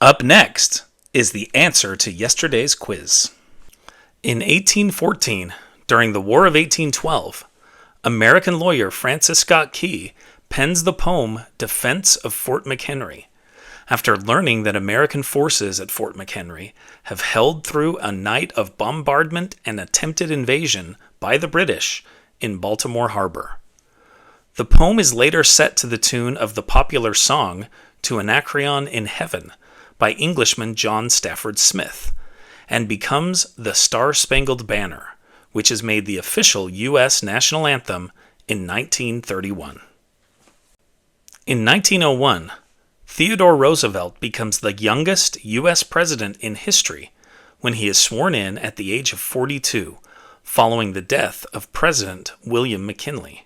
Up next is the answer to yesterday's quiz. In 1814, during the War of 1812, American lawyer Francis Scott Key pens the poem Defense of Fort McHenry, after learning that American forces at Fort McHenry have held through a night of bombardment and attempted invasion by the British in Baltimore Harbor. The poem is later set to the tune of the popular song To Anacreon in Heaven by Englishman John Stafford Smith, and becomes the Star-Spangled Banner, which is made the official U.S. national anthem in 1931. In 1901, Theodore Roosevelt becomes the youngest U.S. president in history when he is sworn in at the age of 42, following the death of President William McKinley.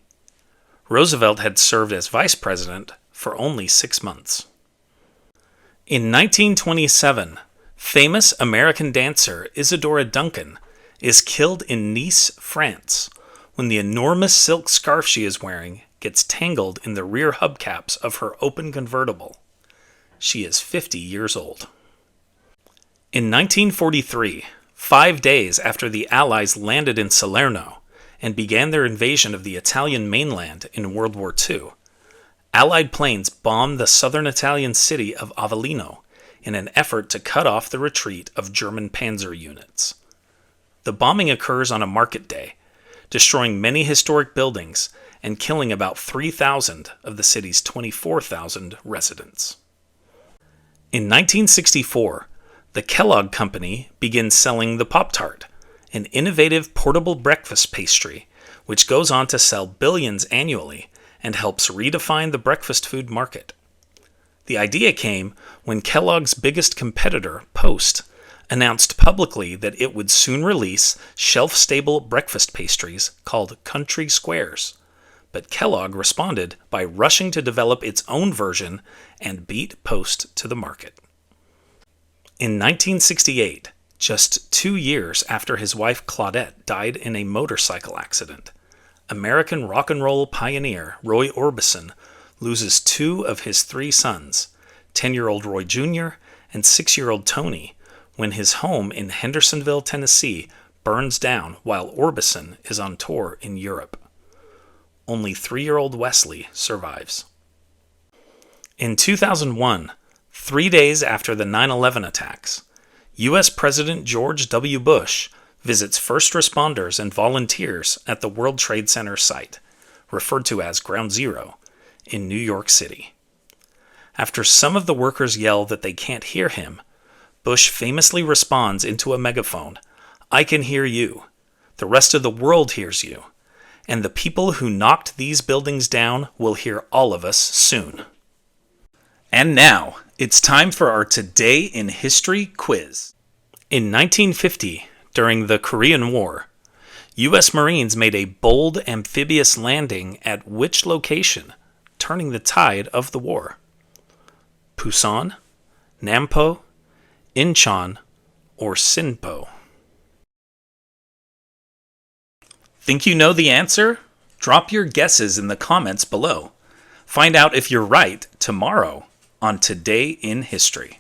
Roosevelt had served as vice president for only 6 months. In 1927, famous American dancer Isidora Duncan is killed in Nice, France, when the enormous silk scarf she is wearing gets tangled in the rear hubcaps of her open convertible. She is 50 years old. In 1943, 5 days after the Allies landed in Salerno and began their invasion of the Italian mainland in World War II, Allied planes bombed the southern Italian city of Avellino in an effort to cut off the retreat of German panzer units. The bombing occurs on a market day, destroying many historic buildings and killing about 3,000 of the city's 24,000 residents. In 1964, the Kellogg Company begins selling the PopTart, an innovative portable breakfast pastry, which goes on to sell billions annually and helps redefine the breakfast food market. The idea came when Kellogg's biggest competitor, Post, announced publicly that it would soon release shelf-stable breakfast pastries called Country Squares. But Kellogg responded by rushing to develop its own version and beat Post to the market. In 1968, just 2 years after his wife Claudette died in a motorcycle accident, American rock and roll pioneer Roy Orbison loses 2 of his 3 sons, 10-year-old Roy Jr. and 6-year-old Tony, when his home in Hendersonville, Tennessee, burns down while Orbison is on tour in Europe. Only 3-year-old Wesley survives. In 2001, 3 days after the 9/11 attacks, U.S. President George W. Bush visits first responders and volunteers at the World Trade Center site, referred to as Ground Zero, in New York City. After some of the workers yell that they can't hear him, Bush famously responds into a megaphone, "I can hear you. The rest of the world hears you. And the people who knocked these buildings down will hear all of us soon." And now, it's time for our Today in History quiz. In 1950, during the Korean War, U.S. Marines made a bold amphibious landing at which location, turning the tide of the war? Pusan, Nampo, Incheon, or Sinpo? Think you know the answer? Drop your guesses in the comments below. Find out if you're right tomorrow on Today in History.